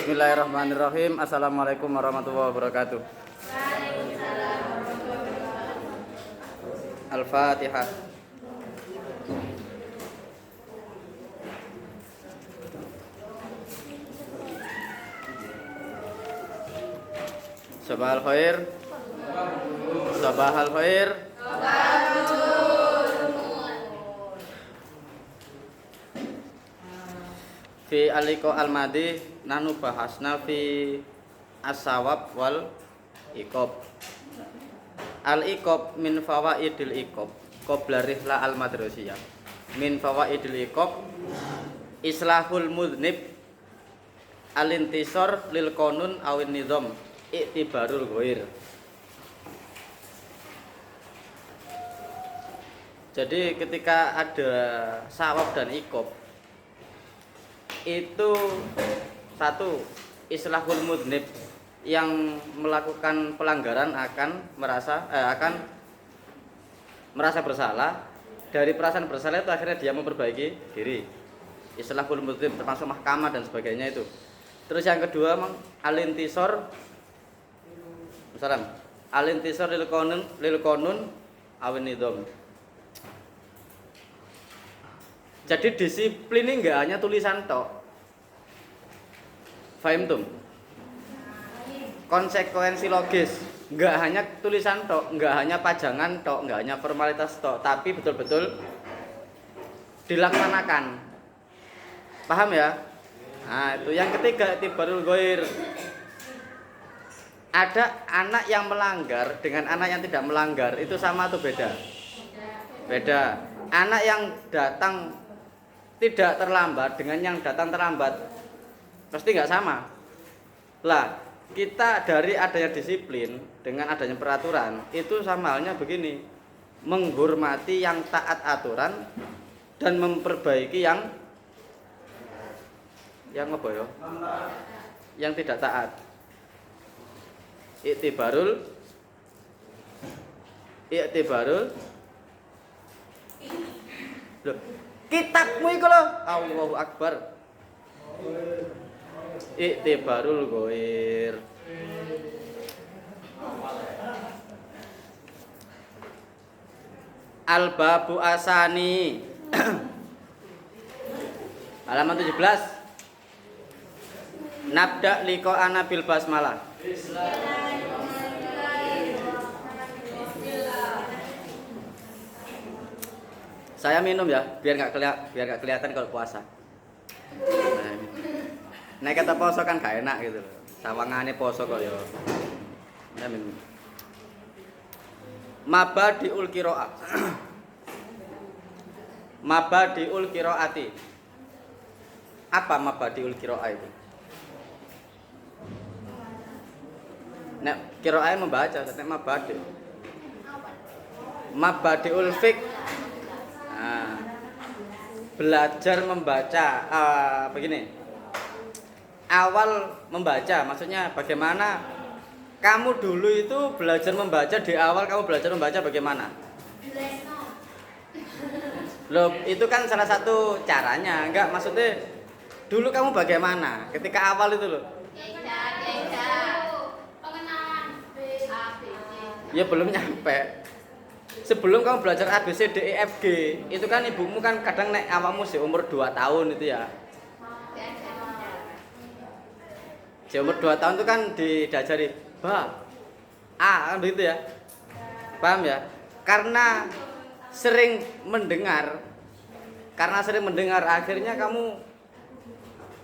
Bismillahirrahmanirrahim. Assalamualaikum warahmatullahi wabarakatuh. Al-Fatihah. Sabahal khair. Sabahal khair. Fi aliko al-madi nahnu bahasna fi as-sawab wal iqab. Al-iqab min fawaidil iqab qabla rihla al-madrasiyah. Min fawaidil iqab islahul mudhnib al-intisar lil qanun awin nizam i'tibarul ghair. Jadi ketika ada sawab dan iqab itu satu, islahul mudhnib, yang melakukan pelanggaran akan merasa bersalah. Dari perasaan bersalah itu akhirnya dia memperbaiki diri. Islahul mudhnib termasuk mahkamah dan sebagainya itu. Terus yang kedua al-intisar lil qanun awin nizam. Jadi disiplin ini enggak hanya tulisan tok. Fahim tum? Konsekuensi logis enggak hanya tulisan tok, enggak hanya pajangan tok, enggak hanya formalitas tok, tapi betul-betul dilaksanakan. Paham ya? Nah, itu yang ketiga, i'tibarul ghair. Ada anak yang melanggar dengan anak yang tidak melanggar itu sama atau beda? Beda. Anak yang datang tidak terlambat dengan yang datang terlambat pasti nggak sama. Lah, kita dari adanya disiplin dengan adanya peraturan itu sama halnya begini, menghormati yang taat aturan dan memperbaiki yang apa ya? Yang tidak taat. I'tibarul loh, kitabmu iku lho, Allahu Akbar. I'tibarul ghair. Al-babu asani. Halaman 17. Nabda liqa'ana bil basmalah. Saya minum ya, biar nggak kelihatan kalau puasa. Nah, kata poso kan gak enak gitu loh. Sawangane poso kok ya. Saya minum. Mabadiul qiraah. Mabadiul qiraati. Apa mabadiul qiraah itu? Nek qiraah membaca, nek mabadi. Mabadiul fiqh. Nah, belajar membaca begini. Awal membaca maksudnya bagaimana kamu dulu itu belajar membaca, di awal kamu belajar membaca bagaimana? Loh, itu kan salah satu caranya. Enggak, maksudnya dulu kamu bagaimana ketika awal itu loh? Ya belum nyampe. Sebelum kamu belajar A, B, C, D, E, F, G, itu kan ibumu kan kadang nek awakmu sih umur 2 tahun itu ya. Si umur 2 tahun itu kan diajari ba, A, kan begitu ya. Paham ya? Karena sering mendengar akhirnya kamu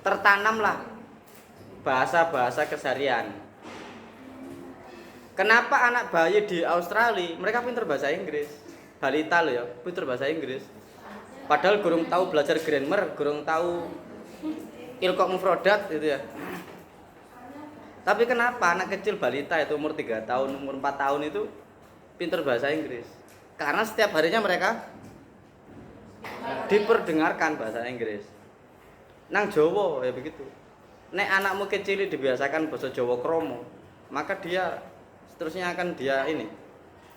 tertanamlah bahasa-bahasa keseharian. Kenapa anak bayi di Australia mereka pintar bahasa Inggris? Balita loh ya, pintar bahasa Inggris. Padahal gurung tahu belajar grammar, gurung tahu ilqaq mufradat gitu ya. Tapi kenapa anak kecil balita itu umur 3 tahun, umur 4 tahun itu pintar bahasa Inggris? Karena setiap harinya mereka diperdengarkan bahasa Inggris. Nang Jawa ya begitu. Nek anakmu kecil dibiasakan bahasa Jawa kromo, maka dia seterusnya akan dia ini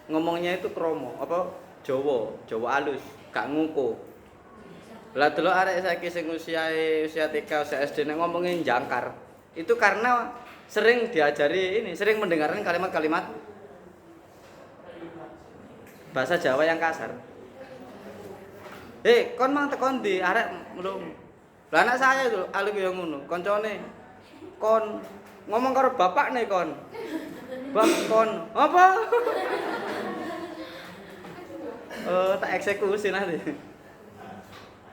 ngomongnya itu kromo apa Jawa alus, gak ngungku. Lah delok arek saiki sing usia TK, usia SD nek ngomongin jangkar. Itu karena sering diajari ini, sering mendengarkan kalimat-kalimat bahasa Jawa yang kasar. Kon mang tekon ndi arek mlum. Lah anak saya itu alif yo ngono, koncone kon ngomong karo bapak nih kon. Bang kon apa? Tak eksekusi nanti.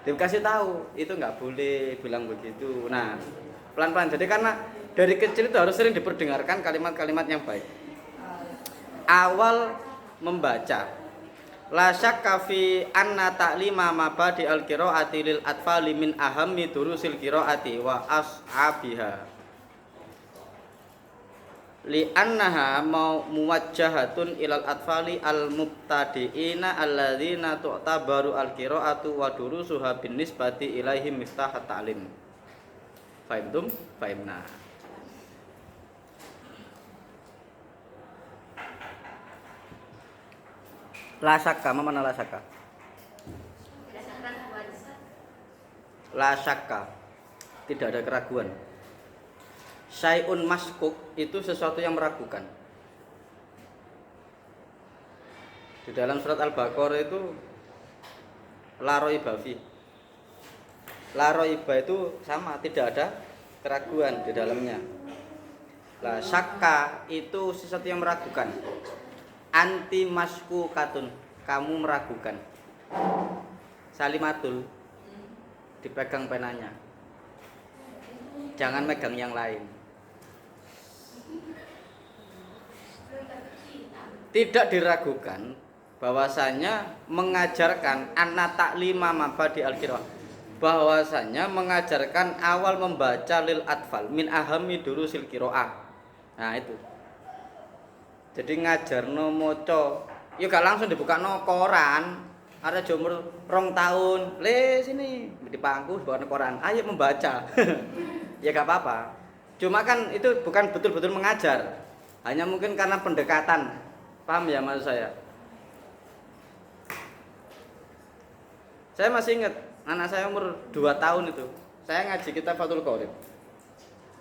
Dikasih tahu, itu nggak boleh bilang begitu. Nah, pelan-pelan. Jadi karena dari kecil itu harus sering diperdengarkan kalimat-kalimat yang baik. Awal membaca. La syakka fi anna ta'lima mabadi al-qiraati lil atfali min ahammi durusil qiraati wa as'abiha. Li annaha muwajjahatun ilal atfali al-mubtadi'ina alladzina tu'tabaru al-qiraatu wa durusuha bin nisbati ilaihim miftahat ta'lim. Fahimtum? Fahimna. La syakka, mana la syakka? La syakka. Tidak ada keraguan. Syai'un maskuk itu sesuatu yang meragukan. Di dalam surat Al-Baqarah itu la raiba fi. La raiba itu sama, tidak ada keraguan di dalamnya. La syakka itu sesuatu yang meragukan. Anti masku katun, kamu meragukan. Salimatul, dipegang penanya, jangan megang yang lain. Tidak diragukan bahwasanya mengajarkan anna ta'lima mabadi al-qiraah, bahwasanya mengajarkan awal membaca lil atfal min ahammi durusil qiraah. Nah itu. Jadi ngajarno maca, ya gak langsung dibuka no koran. Ada umur 2 tahun, le sini di pangku buka koran, ayo membaca. Ya gak apa-apa. Cuma kan itu bukan betul-betul mengajar. Hanya mungkin karena pendekatan. Paham ya maksud saya? Saya masih ingat anak saya umur 2 tahun itu. Saya ngaji kitab Fathul Qorib.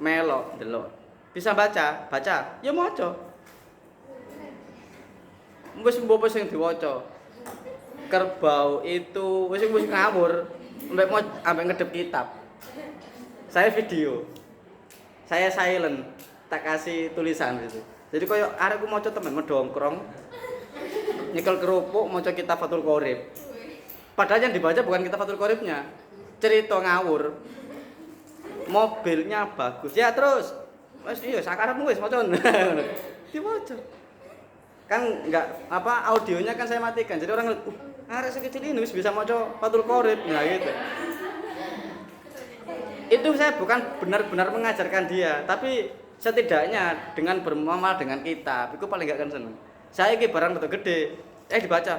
Melok, delok. Bisa baca, ya maca. Wis mbok sing diwaca. Kerbau itu wis ngawur, ambek ngedep kitab. Saya video. Saya silent, tak kasih tulisan gitu. Jadi koyo arekku maca temen medongkrong. Nyekel kerupuk maca kitab Fathul Qorib. Padahal yang dibaca bukan kitab Fathul Qoribnya. Cerita ngawur. Mobilnya bagus. Ya terus. Wis iya sakarepmu wis maca. Dibaca. Kan enggak audionya kan saya matikan. Jadi orang arek sekecil ini bisa maca Fathul Qorib. Nah gitu. Itu saya bukan benar-benar mengajarkan dia, tapi setidaknya dengan bermuamalah dengan kitab, itu paling enggak kan seneng. Saya iki barang betul gede, dibaca.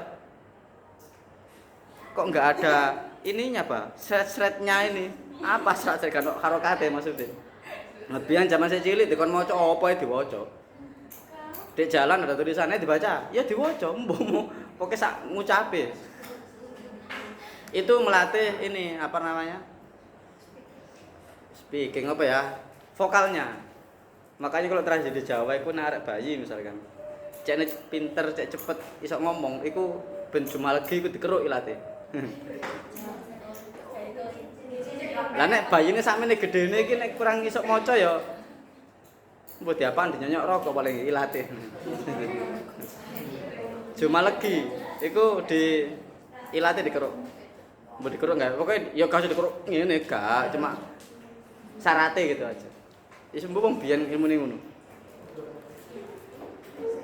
Kok enggak ada ininya, Pak? Seret-seretnya ini. Apa seret-seret kan harokate maksudnya? Lebihan zaman saya cilik dikon maca apa diwaca. Di jalan ada tulisannya dibaca, ya diwaca, mbomo pokoke sak ngucape. Itu melatih ini apa namanya? Speaking apa ya? Vokalnya. Makanya kalau tragedi Jawa iku nek arek bayi misalkan. Cek pinter, cek cepet iso ngomong, iku ben jumalegi iku dikeruk ilate. Lah nek bayine sakmene gedene iki nek kurang iso maca ya mbok diapaan dinyonyok rokok paling ilate. Jumalegi iku di ilate dikeruk. Mbok dikeruk enggak? Pokoke ya gak usah dikeruk ngene gak, cuma syarate gitu aja. Wis mbok wong biyen ilmune ngono.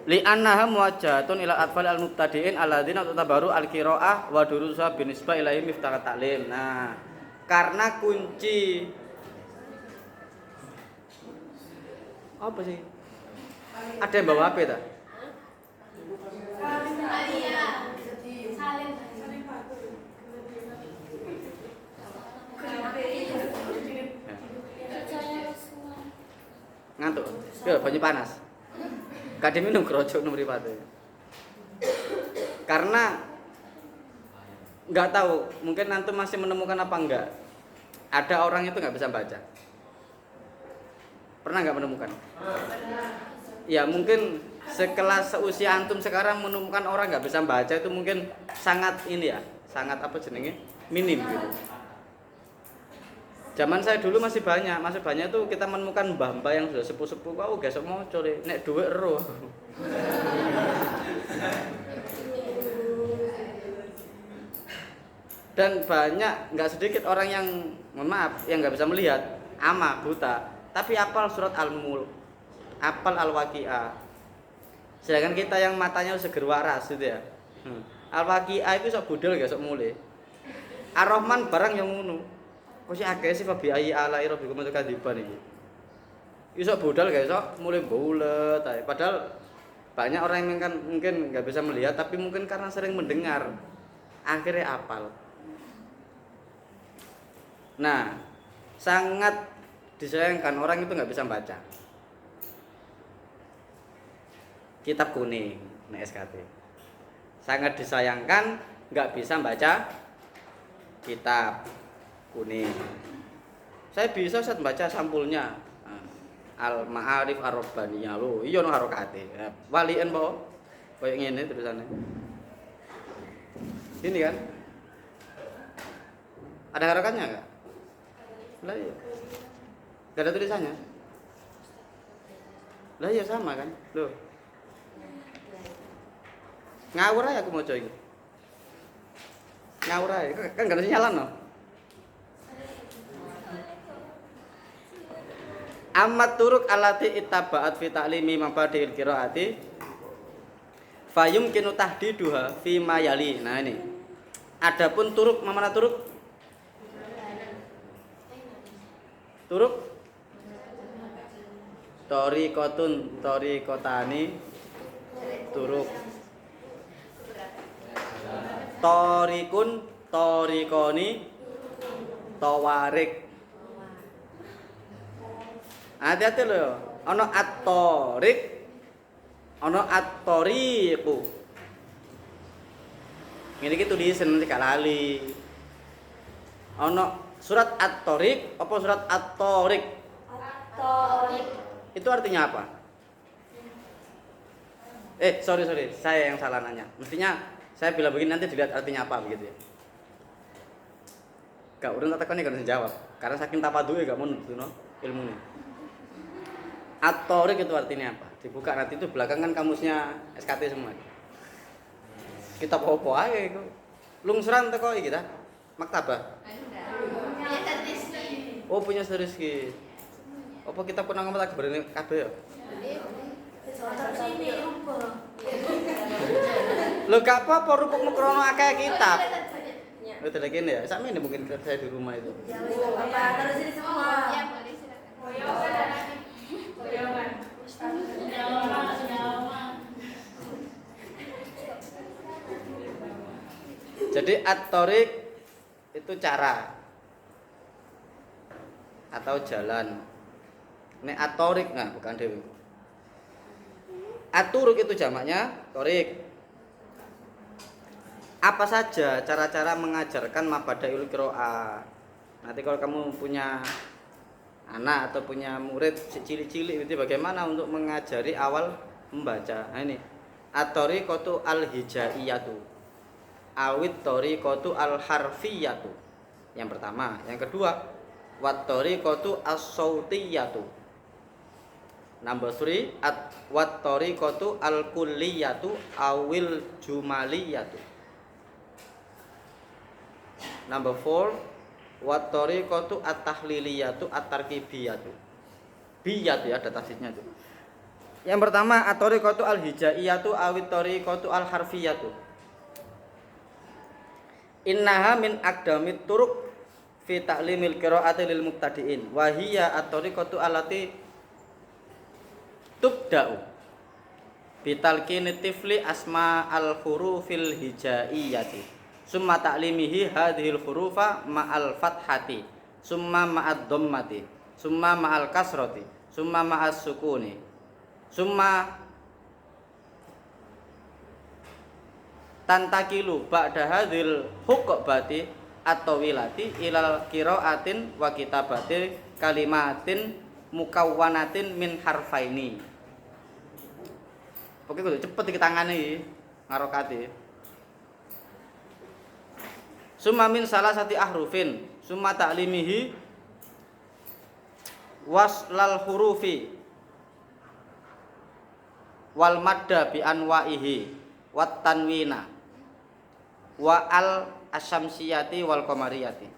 Li annaha muwajjahatun ila atfal al-mubtadi'in alladzina tatabaru al-qiraah wa durusa binisbah ilahi miftah ta'lim. Nah, karena kunci apa sih? Ada yang bawa HP tak? Ngantuk. Yo banyu panas. Kadhe minum krojo nomor mripate. Karena enggak tahu, mungkin nanti masih menemukan apa enggak. Ada orang itu enggak bisa baca. Pernah nggak menemukan? Ya mungkin sekelas seusia antum sekarang menemukan orang nggak bisa baca itu mungkin sangat ini ya, sangat apa jenenge, minim gitu. Zaman saya dulu masih banyak tuh kita menemukan mbah-mbah yang sudah sepuh-sepuh, kau gesok moco le, nek duit ero. Dan banyak, nggak sedikit orang yang, mohon maaf, yang nggak bisa melihat, ama, buta, tapi apal surat Al-Mulk, apal Al-Waqiah. Sedangkan kita yang matanya seger waras gitu ya. Al-Waqiah itu sok budal gak sok mulai. Ar-Rahman barang yang ngono. Kok sih akeh sih fabi ayi ala rabbikum tukadiban iki. Iso budal gak iso mulai bulet ae. Padahal banyak orang yang kan mungkin nggak bisa melihat tapi mungkin karena sering mendengar akhirnya apal. Nah, sangat disayangkan orang itu nggak bisa baca. Kitab kuning, nih SKT. Sangat disayangkan nggak bisa baca kitab kuning. Saya bisa Ustaz baca sampulnya. Al-Ma'arif Ar-Rabbaniyah lho, iya no harokate. Walien po. Kayak ngene tulisannya. Ini kan? Ada harokatnya enggak? Lah iya. Enggak ada tulisannya. Lah iya sama kan? Loh. Ngawur aja aku maca iki. Ngawur aja, kan enggak ada sinyalan no. Amat turuk alati ittaba'at fi ta'limi mabadi'il qiraati fayumkinu tahdiduha fi ma yali. Nah ini. Adapun turuk, mana turuk? Turuk Toriqotun, toriqotani, turuk Toriqun, toriqoni, tawarik. Hati-hati loh, ono at-tariq, ono at-tariqu. Ngene iki tulisan nanti lali. Ono surat at-tariq apa surat at-tariq? At-tariq. Itu artinya apa? Sorry, saya yang salah nanya. Mestinya saya bilang begini nanti dilihat artinya apa begitu ya. Gak urun tak takoni kan jawab. Karena saking tapaduke gak mau nuduno ilmune. At-tariq itu artinya apa? Dibuka nanti itu belakang kan kamusnya SKT semua. Kita apa ae iku. Lungsuran teko iki ta? Maktabah. Oh, punya Rizki. Apa kita pun ngomong tak berani kabeh ya? Lho gak apa-apa rupukmu krono akeh kitab. Oh, tidak gini ya. Sama ini mungkin saya di rumah itu. Ya, apa terus ini semua. Jadi at-tariq itu cara atau jalan. Nek at-tariq nah bukan dewe. At-turuq itu jamaknya tariq. Apa saja cara-cara mengajarkan mabadaul qiraah. Nanti kalau kamu punya anak atau punya murid cilik-cilik itu bagaimana untuk mengajari awal membaca. Nah ini at-tariqatu al-hijaiyatu awit tariqatu al-harfiyatu. Yang pertama, yang kedua wat tariqatu as-sautiyatu. Number 3 wat tariqatu al-kulliyatu awil jumaliyatu. Number 4 wat tariqatu at-tahliliyatu at-tarkibiyatu. Biyatu ya ada tasdidnya itu. Yang pertama at-tariqatu al-hijaiyatu awit tariqatu al-harfiyatu. Innaha min aqdamit turuq fi ta'limil qiraati lil mubtadi'in wa hiya at-tariqatu allati tubda'u bi talqini tifli asma al-hurufil hijaiyati summa ta'limihi hadhil hurufa ma'al fathati summa ma'ad dhammati summa ma'al kasrati summa ma'as sukuni summa tantakilu ba'da hadhil huqqabati at-tawilati ilal qiraatin wa kitabati kalimatin mukawwanatin min harfaini. Oke kudu cepet iki tangane iki ngarokate. Summa min salasati ahrufin, summa ta'limihi waslal hurufi wal madda bi anwa'ihi wat tanwina wa al asyamsiyati wal qamariyati.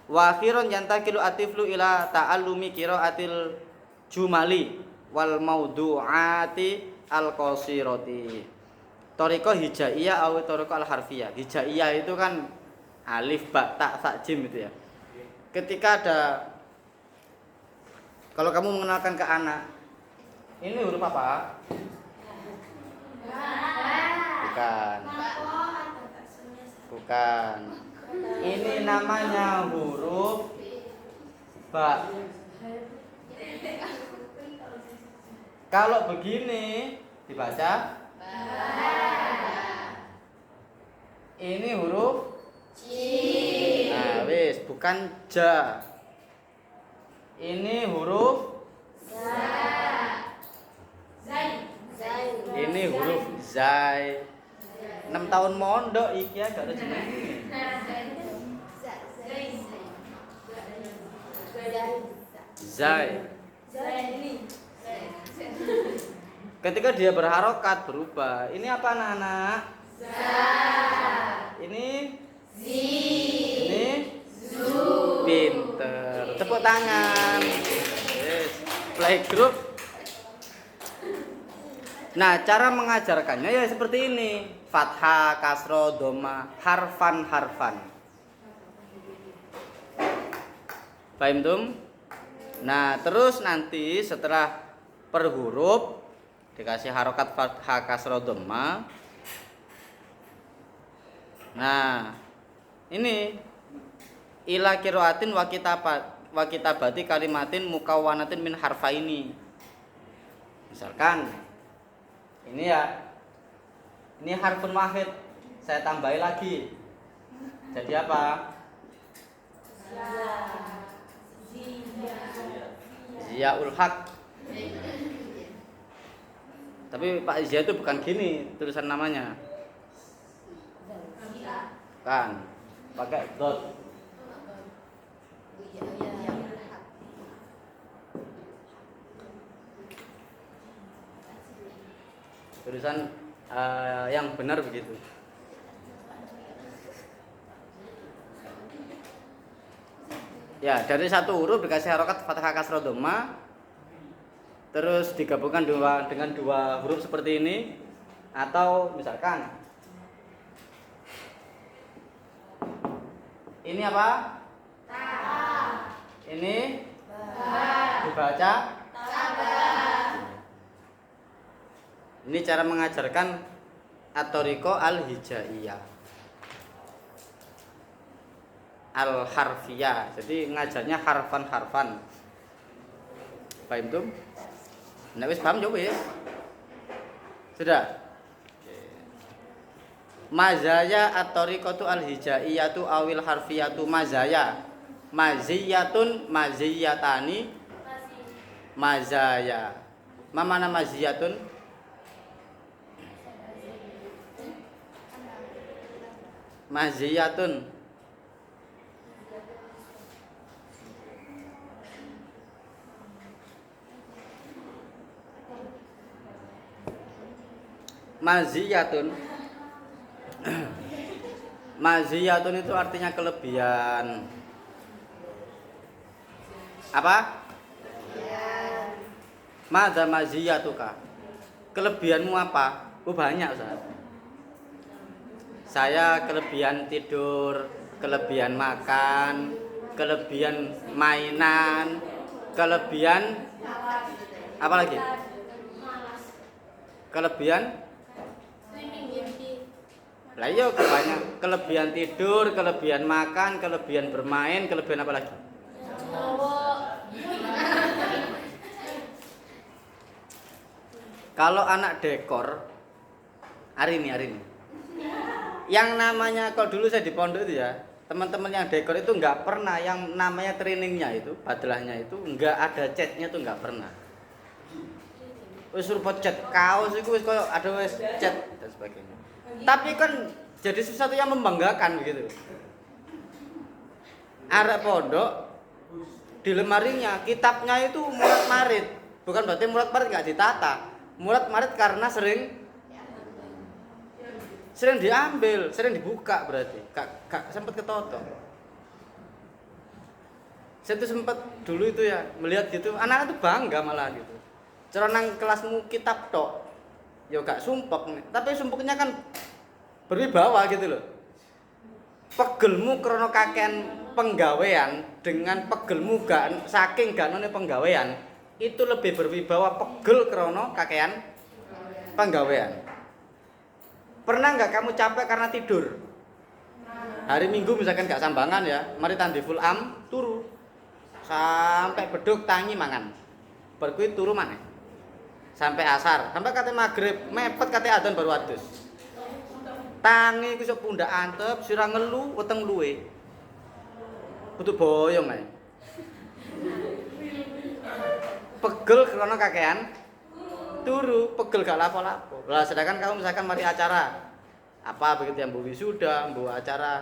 Wa akhiran yantakilu atiflu ila ta'allumi qiraatil jumali wal maudu'ati al qasirati. Thariqah hijaiyah atau thariqah al harfiyah. Hijaiyah itu kan alif ba ta sa jim itu ya. Ketika ada, kalau kamu mengenalkan ke anak, ini huruf apa? Bukan. Bukan. Ini namanya huruf ba. Kalau begini dibaca ini huruf Jim. Nah, wis bukan ja. Ini huruf Zai. Ini huruf Zai. 6 tahun mondok iki ya gak ada jenenge. Zai. Ketika dia berharokat berubah. Ini apa anak-anak? Ini Ini pinter. Tepuk tangan. Yes. Playgroup. Nah, cara mengajarkannya ya seperti ini. Fathah, kasroh, doma, harfan. Paham tum? Nah, terus nanti setelah per huruf dikasih harokat fathah, kasroh, doma. Nah, ini ila qiraatin wa kitabati kalimatin mukawwanatin min harfaini. Misalkan ini ya. Ini harfun wahid. Saya tambahi lagi. Jadi apa? Ziyaul Haq. Tapi Pak Zia itu bukan gini tulisan namanya. Kan pakai dot. Tulisan yang benar begitu. Ya, dari satu huruf dikasih harokat fathah kasroh dhamma, terus digabungkan dengan dua huruf seperti ini, atau misalkan ini apa? Ta. Ini dibaca ta. Ini cara mengajarkan at-thariqah al-hijaiyah, al-harfiyah. Jadi ngajarnya harfan. Paham tuh? Nek wis paham coba ya. Sudah. Mazaya at-thariqatu al-hijaiyatu awil harfiyatu mazaya. Maziyatun, maziyatani, mazaya. Ma mana maziyatun? Maziyatun. Maziyatun. Maziyatun itu artinya kelebihan. Apa? Madza maziyatuka? Kelebihanmu apa? Oh banyak, Ustaz. Saya kelebihan tidur, kelebihan makan, kelebihan mainan, kelebihan apa lagi? Kelebihan lah iya banyak. Kelebihan tidur, kelebihan makan, kelebihan bermain, kelebihan apa lagi? Kalau anak dekor hari ini yang namanya kalau dulu saya di pondok itu ya, teman-teman yang dekor itu nggak pernah yang namanya trainingnya itu, badlahnya itu nggak ada catnya tuh nggak pernah. Wis rupa cat kaos itu wis koyo ada wis cat dan sebagainya. Tapi kan jadi sesuatu yang membanggakan begitu. Arek pondok di lemarinya kitabnya itu murat marit, bukan berarti murat marit nggak ditata. Murat marit karena sering diambil, sering dibuka berarti. Kak sempat ketoto. Saya tuh sempat dulu itu ya melihat gitu, anak-anak tuh bangga malah gitu. Cara nang kelasmu kitab tok, ya gak sumpek, tapi sumpeknya kan berwibawa gitu loh. Pegelmu krono kakean penggawean dengan pegelmu gak saking ganone penggawean itu lebih berwibawa pegel krono kakean penggawean. Pernah nggak kamu capek karena tidur? Hari Minggu misalkan gak sambangan ya, mari tandi full am turu sampai beduk tangi mangan. Berkuit turu maneh. Sampai asar, sampai kate magrib, mepet kate adzan baru adus. Tangi ku sok pundak antep, sira ngelu, weteng luwe. Kudu boyong ae. Pegel karena kakean turu, pegel gak lapo-lapo. Lah sedangkan kamu misalkan mari acara apa begitu yang mbok wisuda, mbok acara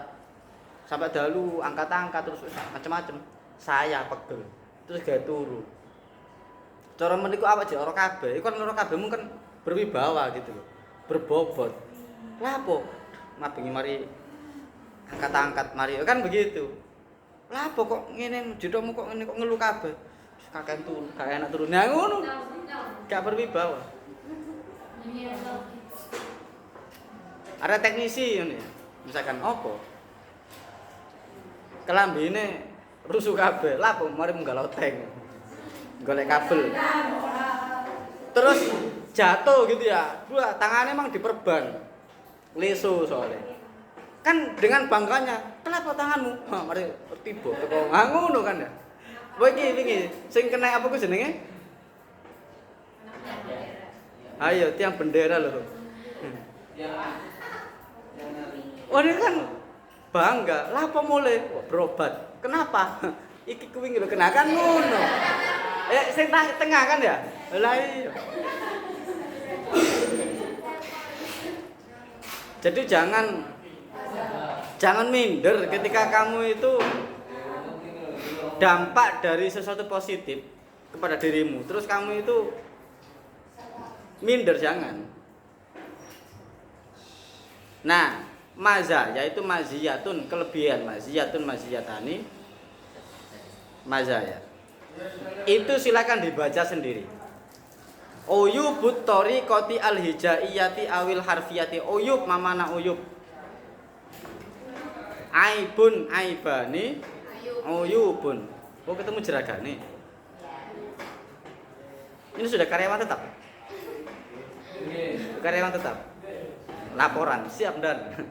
sampai dalu angkat-angkat terus macam-macam. Saya pegel. Terus gak turu. Cara meniku awak jek ora kabeh. Iku kan ora kabeh mung kan berwibawa gitu loh. Berbobot. Lapo? Mabengi mari angkat-angkat mari kan begitu. Lapo kok ngene jodohmu kok ngene kok ngelu kabeh. Kakek turu, gak enak turu. Nah ngono. Gak berwibawa. Ada teknisi ngene. Misalkan opo? Kelambine rusuh kabeh. Lapo mari munggah loteng. Golek kabel. Terus jatuh gitu ya. Dua tangannya emang diperban. Leso soalnya. Kan dengan bangganya, kenapa tanganmu? Ha, mari tiba teko ngono kan ya. Kowe iki wingi sing kena apa ku jenenge? Ayo tiang bendera lho. Wah ini kan bangga. Lah apa mulai? Wah, berobat. Kenapa? Iki kuwi lho kenakan ngono. Sing tengah kan ya? Lah iya. Jadi jangan minder ketika kamu itu dampak dari sesuatu positif kepada dirimu. Terus kamu itu minder, jangan. Nah, maza yaitu maziyatun, kelebihan, maziyatun maziyatani. Mazaya. Itu silakan dibaca sendiri. Uyubut tariqati al-hijaiyati awil harfiyati. Uyub mamana uyub. Aibun aibani uyubun. Oh ketemu jeragane. Ini sudah karyawan tetap. Karyawan tetap. Laporan siap dan.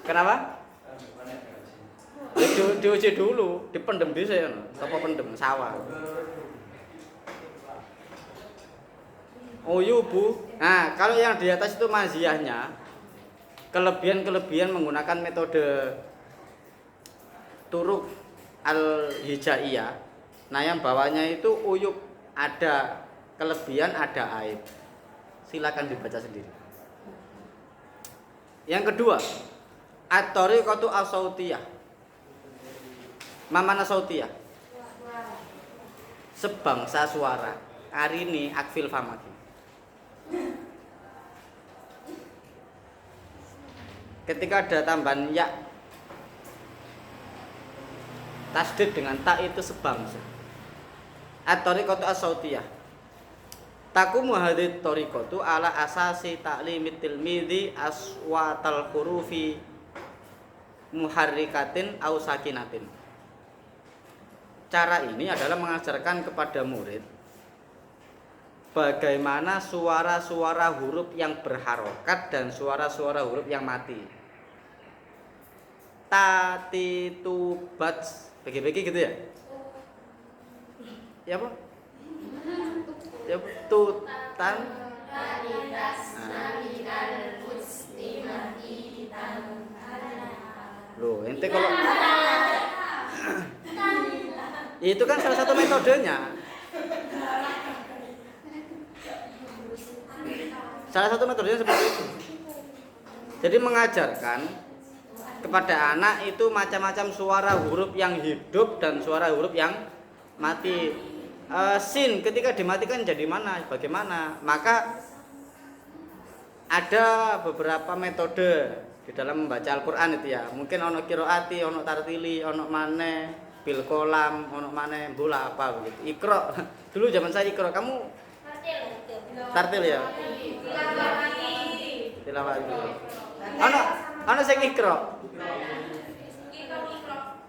Kenapa? Diuji dulu, dipendem bisa ya, apa pendem sawah. Uyubu. Nah, kalau yang di atas itu maziyahnya, kelebihan-kelebihan menggunakan metode turuk al-hijaiyah. Nah, yang bawahnya itu uyub, ada kelebihan, ada aib. Silakan dibaca sendiri. Yang kedua, at-tariqatu as-sautiyah. Mamana sautiyah. Sebangsa suara. Arini akfil famaki. Ketika ada tambahan ya, tasdid dengan tak itu sebangsa. At-tariqatu as-sautiyah. Takumu hadhihi tariqatu ala asasi ta'limit tilmidhi aswatal hurufi muharrikatin aw sakinatin. Cara ini adalah mengajarkan kepada murid bagaimana suara-suara huruf yang berharokat dan suara-suara huruf yang mati. Tati tu bats, bagi-bagi gitu ya? Ya apa? Ya tutan. Loh, ente kalau itu kan salah satu metodenya. Salah satu metodenya seperti itu. Jadi mengajarkan kepada anak itu macam-macam suara huruf yang hidup dan suara huruf yang mati. Sin ketika dimatikan jadi mana? Bagaimana? Maka ada beberapa metode di dalam membaca Al-Qur'an itu ya. Mungkin ono qiraati, ono tartili, ono mane, bil kolam, ono mane bola apa begitu. Iqra. Dulu zaman saya Iqra, kamu tartil ya? Tilawati. Ono sing Iqra.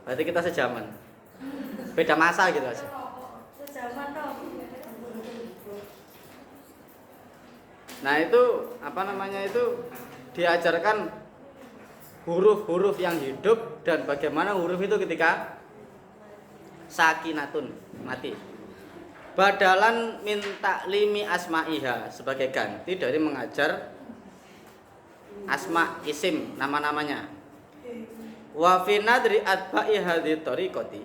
Berarti kita sejaman. Beda masa gitu aja. Sejaman dong. Nah itu apa namanya itu diajarkan huruf-huruf yang hidup dan bagaimana huruf itu ketika sakinatun mati. Badalan min taklimi asma'iha sebagai ganti dari mengajar asma isim nama-namanya. Wa fi nadri atba'i hadhihi tariqati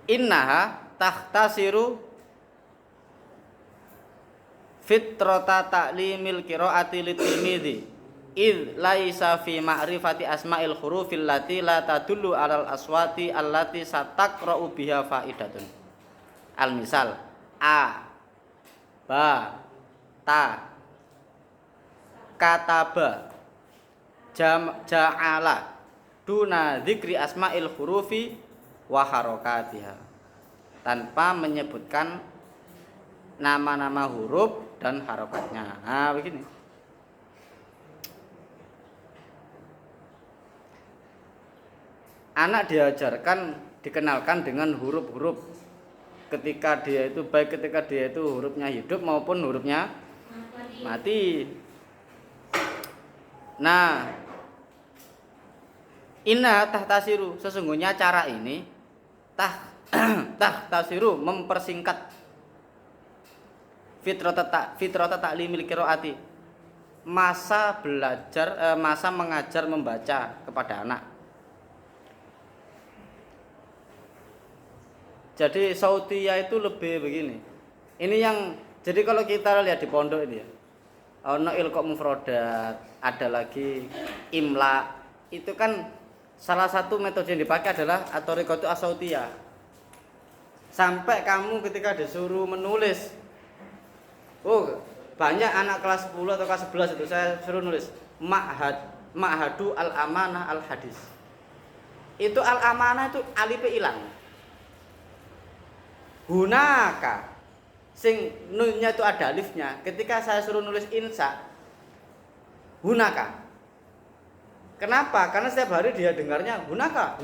innaha tahtasiru fitrata ta'limil qiraati litilmidhi id laisa fi ma'rifati asma'il hurufil lati la tadullu 'alal aswati allati sataqra'u biha faidatun. Al misal a ba ta kataba ja'ala duna dzikri asma'il hurufi wa harakatiha, tanpa menyebutkan nama-nama huruf dan harokatnya. Nah, begini. Anak diajarkan, dikenalkan dengan huruf-huruf ketika dia itu baik ketika dia itu hurufnya hidup maupun hurufnya mati. Nah, inna tahtasiru, sesungguhnya cara ini tahtasiru mempersingkat fitrata ta'limil qiraati, masa belajar masa mengajar membaca kepada anak. Jadi sautiyah itu lebih begini. Ini yang jadi kalau kita lihat di pondok ini ya. Ono ilqa mufradat, ada lagi imla. Itu kan salah satu metode yang dipakai adalah at-tariqatu as-sautiyah. Sampai kamu ketika disuruh menulis, banyak anak kelas 10 atau kelas 11 itu saya suruh nulis ma'hadu al-amanah al-hadis. Itu al-amanah itu alifnya hilang. Hunaka sing nunnya itu ada alifnya. Ketika saya suruh nulis insa hunaka. Kenapa? Karena setiap hari dia dengarnya hunaka.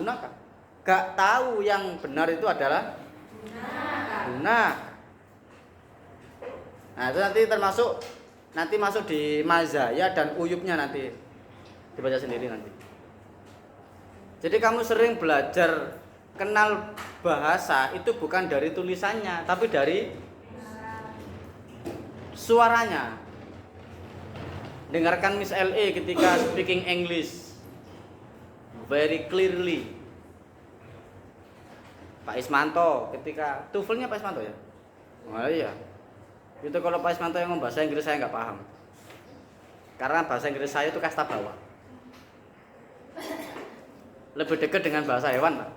Gak tahu yang benar itu adalah hunaka. Nah, itu nanti masuk di mazaya dan uyubnya nanti dibaca sendiri nanti. Jadi kamu sering belajar kenal bahasa itu bukan dari tulisannya, tapi dari suaranya. Dengarkan Miss LA ketika speaking English very clearly. Pak Ismanto ketika TOEFL-nya Pak Ismanto ya? Oh iya. Itu kalau Pak Ismanto yang ngomong bahasa Inggris saya nggak paham. Karena bahasa Inggris saya itu kasta bawah. Lebih dekat dengan bahasa hewan, Pak.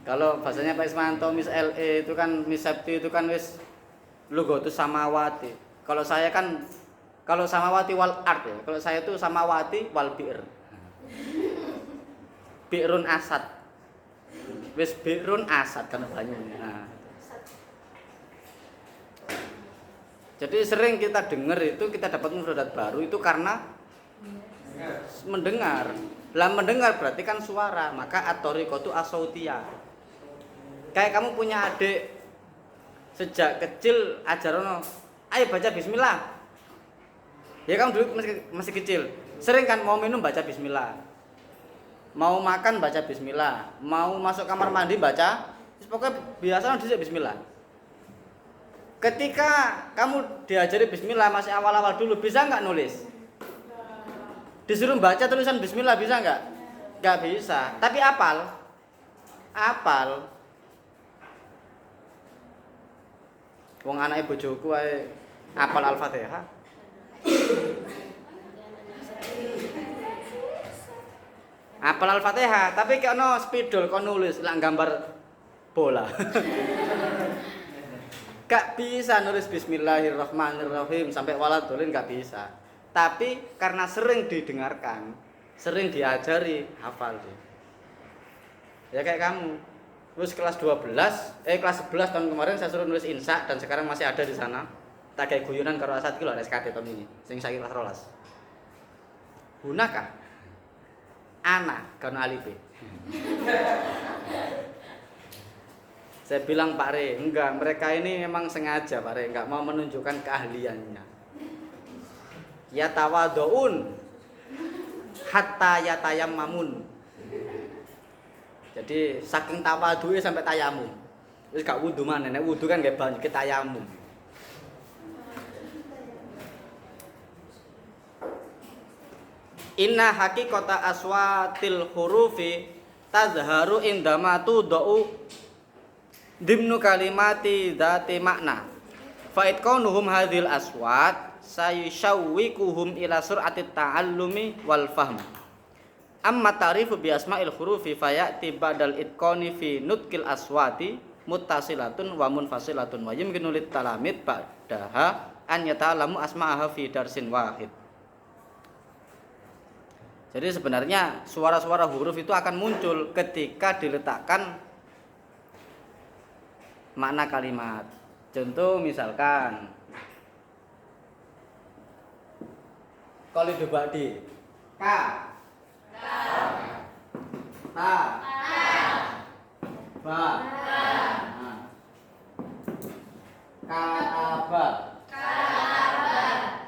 Kalau bahasanya Pak Ismanto, Miss LA itu kan, Miss Septi itu kan wis lugotus samawati. Kalau saya kan, kalau samawati wal art ya. Kalau saya itu samawati wal bi'r. Bi'run asad. Wis bi'run asad kan banyak. Nah. Jadi sering kita dengar itu kita dapat mufradat baru itu karena mendengar. Lah mendengar berarti kan suara, maka at-tariqatu as-sautiyah. Kayak kamu punya adik sejak kecil ajarono, ayo baca bismillah. Ya kamu dulu masih kecil, sering kan mau minum baca bismillah. Mau makan baca bismillah, mau masuk kamar mandi baca, pokoknya biasa dhisik bismillah. Ketika kamu diajari bismillah masih awal-awal dulu, bisa nggak nulis? Disuruh baca tulisan bismillah bisa nggak? Nggak bisa. Tapi apal. Wong anake bojoku ae apal Al-Fatihah. Apal Al-Fatihah, tapi kono spidol kon nulis lak gambar bola. Gak bisa nulis bismillahirrahmanirrahim sampai waladhdallin gak bisa. Tapi karena sering didengarkan, sering diajari, hafal dia. Ya kayak kamu. Terus kelas 11 tahun kemarin saya suruh nulis insya dan sekarang masih ada di sana. Tak kayak guyonan karo asat iki lho SKD tahun ini. Sing saiki kelas 12. Hunakah? Ana kan alipe. Saya bilang Pak Re, enggak, mereka ini memang sengaja Pak Re, enggak mau menunjukkan keahliannya. Ya tawadhuun hatta yatayammamun. Jadi saking tawadhuke sampai tayamum. Wis gak wudu maneh, nek wudu kan nggih banyu tayamum. Inna haqiqata aswatil hurufi tazharu indama tudau dimnu kalimati dzati makna fa itqanuhum hadhil aswat sayushawwikuhum ila sur'ati ta'allumi wal fahm amma ta'rifu bi asma'il hurufi fayati ba'dal itqani fi nutqil aswati muttasilatun wa munfasilatun wa yumkinu lit talamid ba'daha an yata'lamu asma'aha fi darsin wahid. Jadi sebenarnya suara-suara huruf itu akan muncul ketika diletakkan makna kalimat. Contoh misalkan Qalidu ba'di ka ta ba kataba.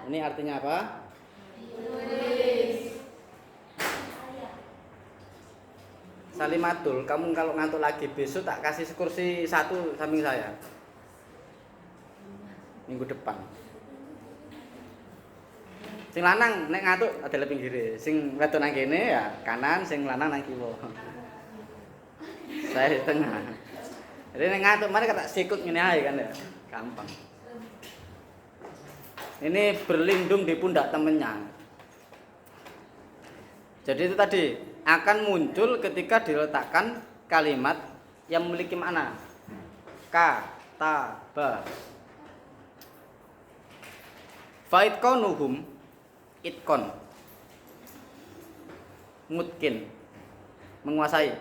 Ini artinya apa? Salimatul, kamu kalau ngantuk lagi besok tak kasih kursi satu samping saya. Minggu depan. Sing lanang nek ngantuk ada pinggire, sing wedok nang kene ya kanan, sing lanang nang kiwa. Saya di tengah. Jadi nek ngantuk mari tak sikut ngene ae kan ya. Gampang. Ini berlindung di pundak temennya. Jadi itu tadi akan muncul ketika diletakkan kalimat yang memiliki makna kataba. Faitqanuhum itqon mutkin menguasai.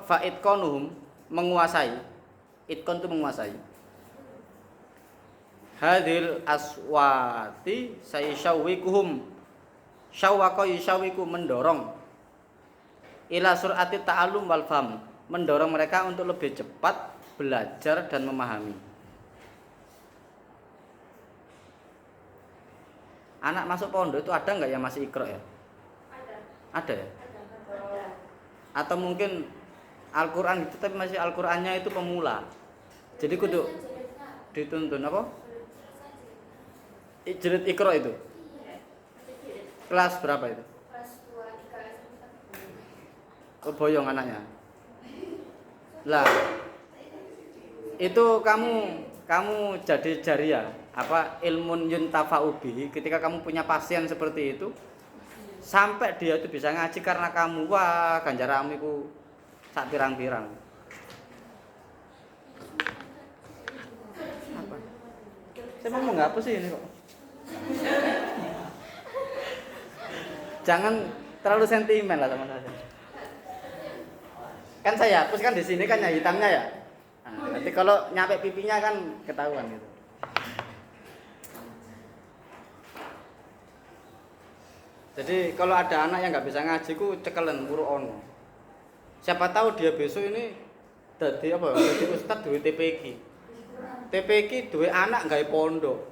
Faitqanuhum menguasai. Itqon itu menguasai. Hadhil aswati sayashawwikuhum syawwaqa yushawiku mendorong ila sur'ati ta'allum wal fahm, mendorong mereka untuk lebih cepat belajar dan memahami. Anak masuk pondok itu ada nggak yang masih iqra ya? Ada ya? Atau mungkin Al-Qur'an gitu tapi masih Al-Qur'annya itu pemula. Jadi kudu dituntun apa? Jilid iqra itu. Kelas berapa itu? Kelas 2, 3, Boyong anaknya. Lah, itu kamu jadi jariah, apa ilmun yuntafa'u bihi ketika kamu punya pasien seperti itu sampai dia itu bisa ngaji karena kamu, wah ganjaranmu iku sak pirang-pirang. Apa? Saya mau ngapus sih ini kok. Jangan terlalu sentimen lah sama saya. Kan saya hapus kan di sini kan ya hitamnya ya. Nah, nanti kalau nyampe pipinya kan ketahuan gitu. Jadi kalau ada anak yang nggak bisa ngaji ku cekelen muru ono. Siapa tahu dia besok ini jadi apa? Jadi ustad duwe TPQ. TPQ duwe anak gawe pondok.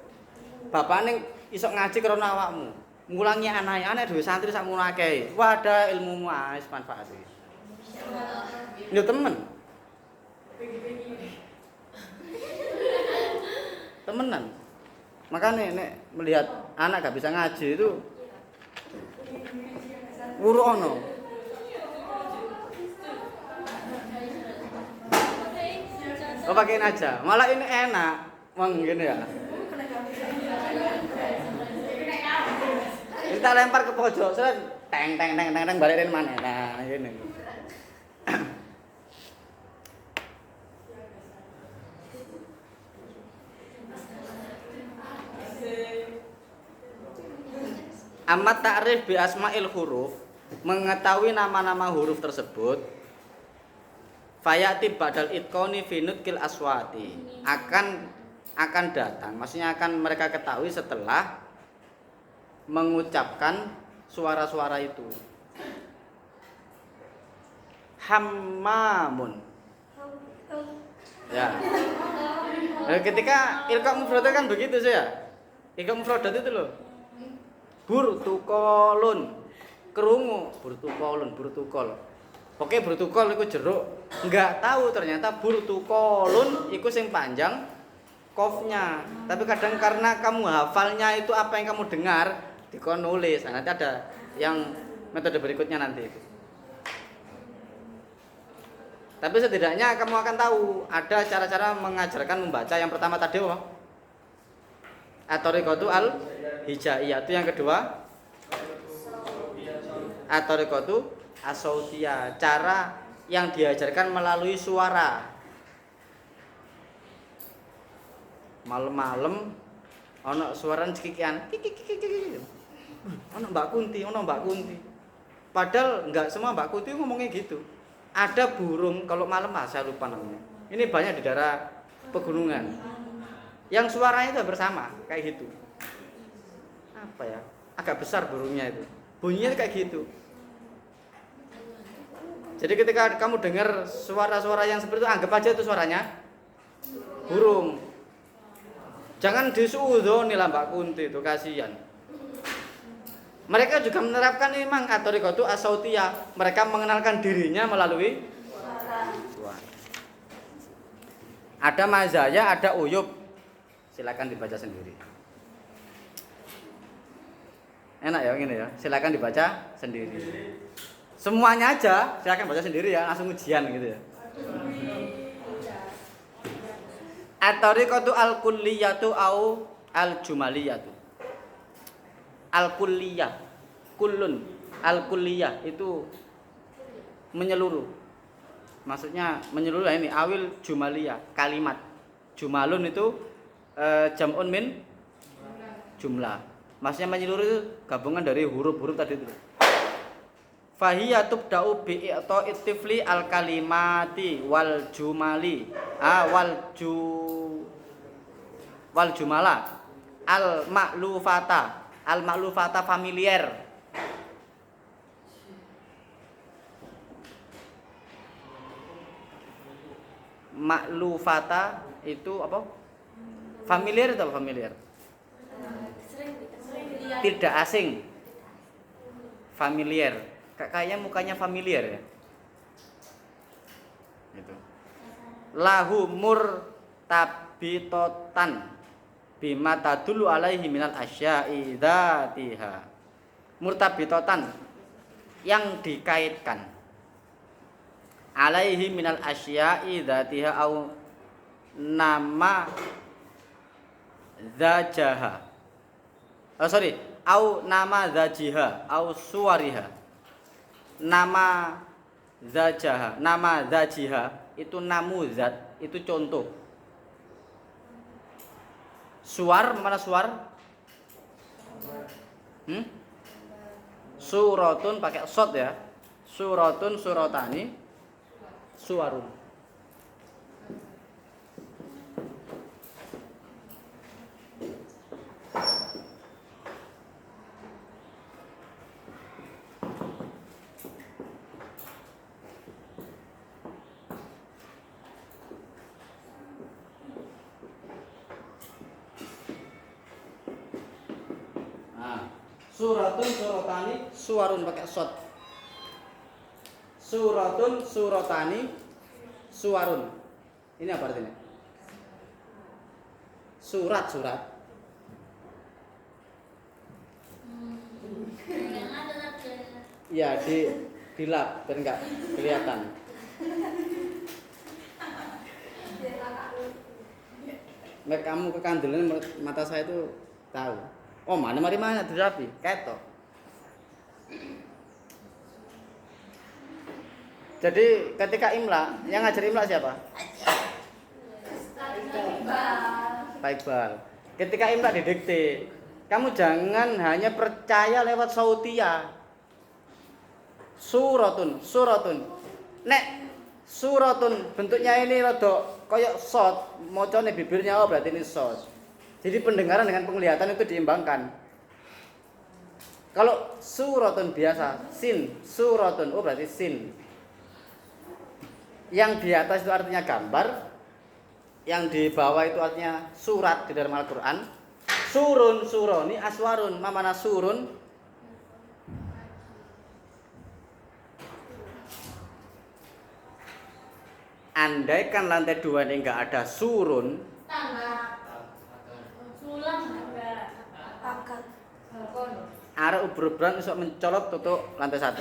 Bapakne iso ngaji karena awakmu. Ngulangi anak dhewe santri sakmono akeh. Wadah ilmumu wis manfaat iki. Yo temen. Temenan. Makanya nek melihat anak gak bisa ngaji itu wuru ono. Oh pakein aja. Malah ini enak. Wong gini ya. Kita lempar ke pojok, teng teng teng teng teng balikin mana. Nah, gini. Amat ta'rif bi asma'il huruf, mengetahui nama-nama huruf tersebut, fayati badal itqoni fi nutqil aswati, akan datang, maksudnya akan mereka ketahui setelah mengucapkan suara-suara itu. Hammamun. Ya. Ketika ilqa mufradat kan begitu sih ya. Ilqa mufradat itu loh. Burtukolun, kerungu, burtukol. Oke, burtukol itu jeruk. Enggak tahu ternyata burtukolun itu sing panjang kofnya. Tapi kadang karena kamu hafalnya itu apa yang kamu dengar, dikon nulis. Nah, nanti ada yang metode berikutnya nanti. Tapi setidaknya kamu akan tahu ada cara-cara mengajarkan membaca. Yang pertama tadi apa? At-tariqatu al-hijaiyah. Itu yang kedua at-tariqatu as-sautiyah. Cara yang diajarkan melalui suara. Malam-malam ono suara cekikian. Ono Mbak Kunti. Padahal enggak semua Mbak Kunti ngomongnya gitu. Ada burung kalau malam saya lupa namanya. Ini banyak di daerah pegunungan. Yang suaranya itu bersama kayak gitu. Apa ya? Agak besar burungnya itu. Bunyinya kayak gitu. Jadi ketika kamu dengar suara-suara yang seperti itu, anggap aja itu suaranya burung. Jangan disuudzoni lah Mbak Kunti itu, kasihan. Mereka juga menerapkan memang at-tariqatu as-sautiyah. Mereka mengenalkan dirinya melalui suara. Ada mazaya, ada uyub. Silakan dibaca sendiri. Enak ya gini ya. Silakan dibaca sendiri. Semuanya aja silakan baca sendiri ya, langsung ujian gitu ya. At-tariqatu al-kulliyatu au al-jumaliyatu. Al-kulliyah, kullun, al-kulliyah itu menyeluruh. Maksudnya menyeluruh ini awil jumaliyah, kalimat. Jumalun itu jam'un min jumlah. Maksudnya menyeluruh itu gabungan dari huruf-huruf tadi itu. Fahiya tubda'u bi i'ta'it tifli al kalimati wal jumali wal jumala al ma'lufata familiar. Ma'lufata itu apa? Familiar atau familiar? Tidak asing. Familiar. Kayaknya mukanya familiar ya. Gitu. Lahu murtabitotan bima tadullu alaihi minal asya'i dzatiha. Murtabitotan yang dikaitkan alaihi minal asya'i dzatiha au nama zajaha. Au nama zajiha au suwariha. Nama zajaha, nama zajiha itu namuzat, itu contoh. Suar, mana suar? Suratun pakai shot ya. Suratun, suratani, suwarun. Suratun suratani suwarun pakai shot. Suratun suratani suwarun. Ini apa artinya? Surat. Ya di lap dan enggak kelihatan. Kamu kekandelan mata saya itu tahu. Oh mari mana dirapi, ketok. Jadi ketika imla, yang ngajar imla siapa? Pak Iqbal. Ketika imla didikte, kamu jangan hanya percaya lewat sautia. Suratun. Nek suratun bentuknya ini rada kayak shot, mocone bibirnya oh berarti ini shot. Jadi pendengaran dengan penglihatan itu diimbangkan. Kalau suratun biasa, suratun oh berarti sin. Yang di atas itu artinya gambar, yang di bawah itu artinya surat di dalam Al-Qur'an. Suroni aswarun, mamana surun. Andaikan lantai 2 ini enggak ada surun, arek uber-uberan iso mencolot tutuk lantai 1.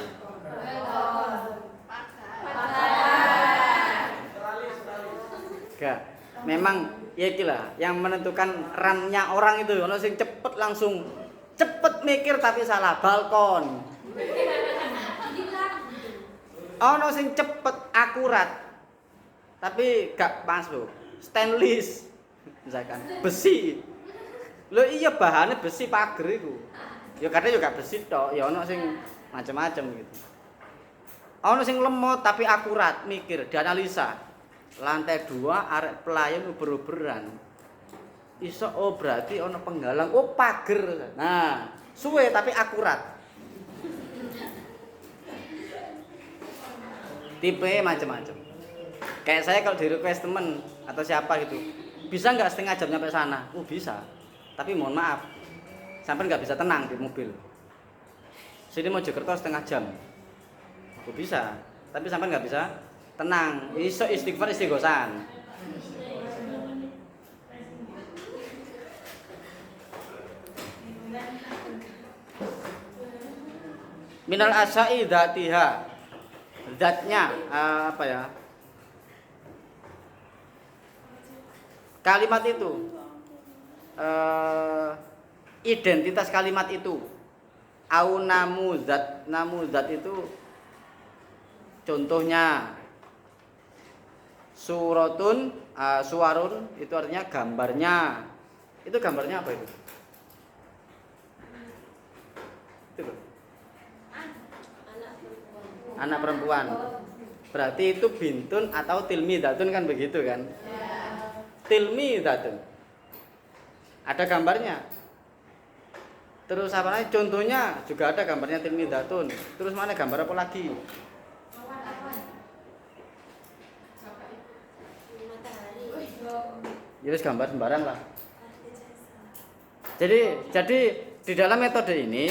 Enggak. Memang ya ikilah yang menentukan rannya orang itu ono sing cepet langsung cepet mikir tapi salah balkon. Ono sing cepet akurat tapi gak pas lho. Stainless misalkan besi. Lho iya bahannya besi pager iku. Ya kadang juga besi tok, ya ono sing macam-macam gitu. Ono sing lemot tapi akurat mikir, dianalisa. Lantai 2 arek pelayan uber-uberan. Iso oh berarti ono penggalang, oh pager. Nah, suwe tapi akurat. Tipe macam-macam. Kayak saya kalau di request temen atau siapa gitu, bisa nggak setengah jam nyampe sana? Oh bisa, tapi mohon maaf, sampai nggak bisa tenang di mobil. Sini Mojokerto setengah jam, oh bisa, tapi sampai nggak bisa tenang. Iso istighfar istighosan. Minal asai dzatiha, zatnya apa ya? Kalimat itu identitas kalimat itu au namuzat itu contohnya suratun suwarun itu artinya gambarnya. Itu gambarnya apa itu? Itu anak perempuan. Berarti itu bintun atau tilmidatun kan begitu kan? Tilmidatun. Ada gambarnya. Terus apa namanya? Contohnya juga ada gambarnya tilmidatun. Terus mana gambar apa lagi? Ya gambar sembarang lah. Jadi di dalam metode ini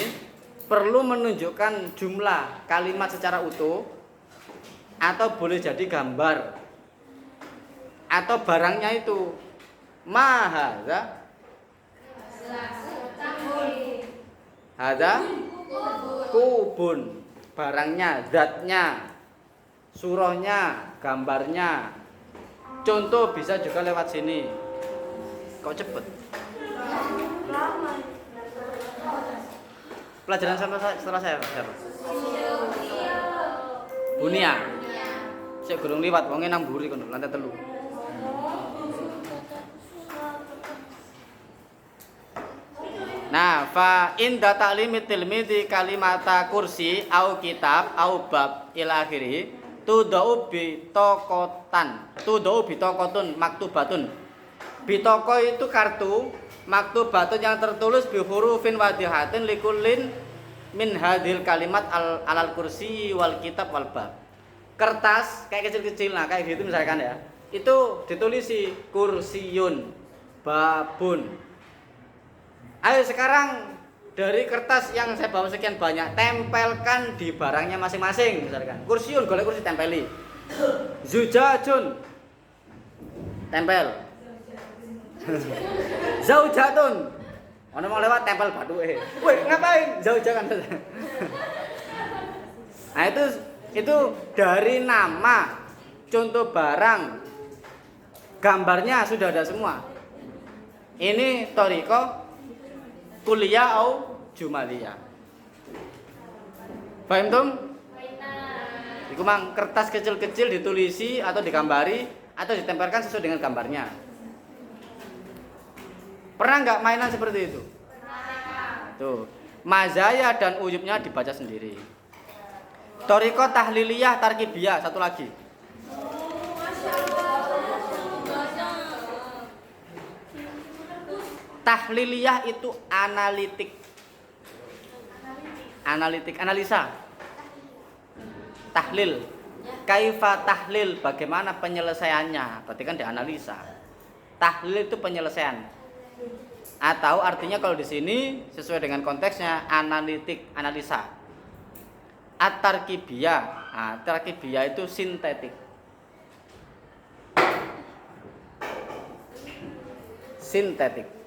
perlu menunjukkan jumlah kalimat secara utuh atau boleh jadi gambar atau barangnya itu mahadza kubun, barangnya, zatnya, surahnya, gambarnya. Contoh bisa juga lewat sini. Kok cepet? Pelajaran setelah saya siapa? Bunia. Saya gurung liwat, wongnya nang mburi kono, lantai 3. Nah, fa inda ta'limit tilmidhi kalimata kursi au kitab au bab ila akhiri tudau bi tokotun maktubatun. Bitoko itu kartu, maktubatun yang tertulis bi hurufin wadihatin likullin min hadhil kalimat alal kursi wal kitab wal bab. Kertas kayak kecil-kecil, nah kayak gitu misalkan ya. Itu ditulisi kursiyun, babun. Ayo sekarang dari kertas yang saya bawa sekian banyak, tempelkan di barangnya masing-masing misalkan. Kursiun, golek kursi tempeli. Zujajun, tempel. Zaujatun. Ono mau lewat tempel bathuke. Woi, ngapain? Zaujakan. Nah, itu dari nama, contoh barang, gambarnya sudah ada semua. Ini thariqah kuliah au jumaliyah. Paham tum? Iku mang kertas kecil-kecil ditulisi atau digambari atau ditempelkan sesuai dengan gambarnya. Pernah nggak mainan seperti itu? Tuh, mazaya dan uyubnya dibaca sendiri. Thariqah tahliliyah tarkibiyah, satu lagi. Tahliliyah itu analitik, analisa. Tahlil, kaifa tahlil, bagaimana penyelesaiannya, berarti kan dianalisa. Tahlil itu penyelesaian. Atau artinya kalau di sini sesuai dengan konteksnya analitik, analisa. At-tarkibiyah, tarkibiyah itu sintetik. Sintetik.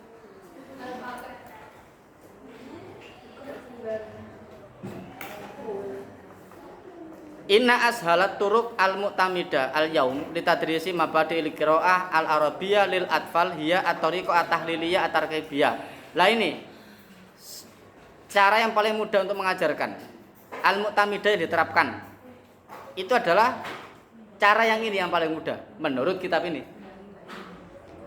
Inna ashalat turuk al-mu'tamida al-yaum litadrisi mabadi'il qiraah al-arabiyyah lil atfal hiya at-tariqah at-tahliliyah at-tarkibiyah. Lah ini cara yang paling mudah untuk mengajarkan. Al-mu'tamidah yang diterapkan. Itu adalah cara yang ini yang paling mudah menurut kitab ini.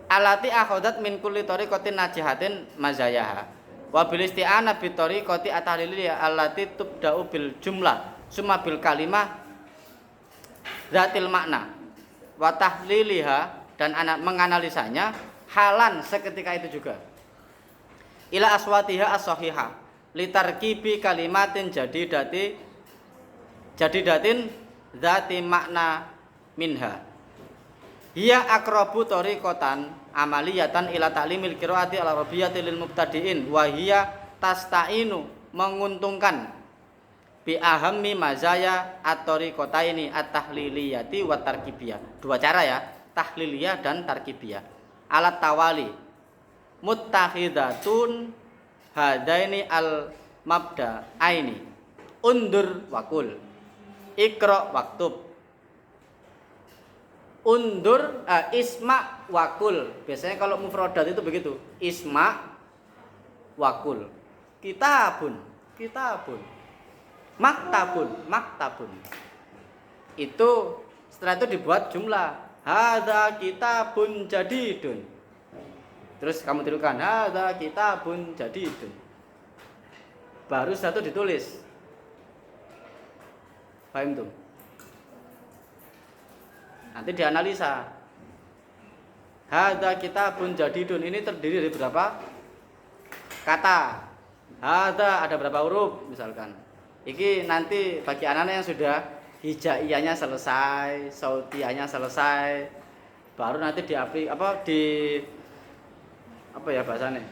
Alati akhadat min kulli tariqatin najihatin mazayaha. Wa bil isti'anah bi tariqati at-tahliliyah allati tubda'u bil jumlah summa bil kalimah zatil makna wa tahliliha, dan menganalisanya halan seketika itu juga ila aswatiha as-sahihah litarkibi kalimatin jadidatin zati makna minha hiya aqrabu tariqatan amaliyatan ila ta'limil qiraati al-arabiyyati lil mubtadi'in wa hiya tasta'inu, menguntungkan bi ahammi mazaya at-tariqataini at-tahliliyati wa tarkibiyah. Dua cara ya, tahliliyah dan tarkibiyah. Alat tawali muttakhidatun hadaini al-mabda aini undur wakul ikra waktub. Undur isma wakul. Biasanya kalau mufradat itu begitu, isma wakul. Kitabun maktabun. Itu setelah itu dibuat jumlah. Hadza kitabun jadidun. Terus kamu tirukan hadza kitabun jadidun. Baru satu ditulis. Paham tuh? Nanti dianalisa. Hadza kitabun jadidun ini terdiri dari berapa kata? Hadza ada berapa huruf misalkan. Iki nanti bagi anak-anak yang sudah hijaiyahnya selesai, sautiyahnya selesai, baru nanti bahasanya?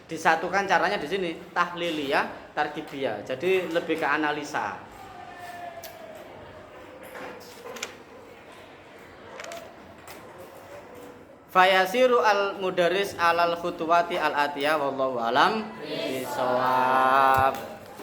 Disatukan caranya di sini, tahliliyah, tarkibiyah. Jadi lebih ke analisa. Fayasiru al-mudarris alal khutuwati al-atiyah wallahu alam bisawab.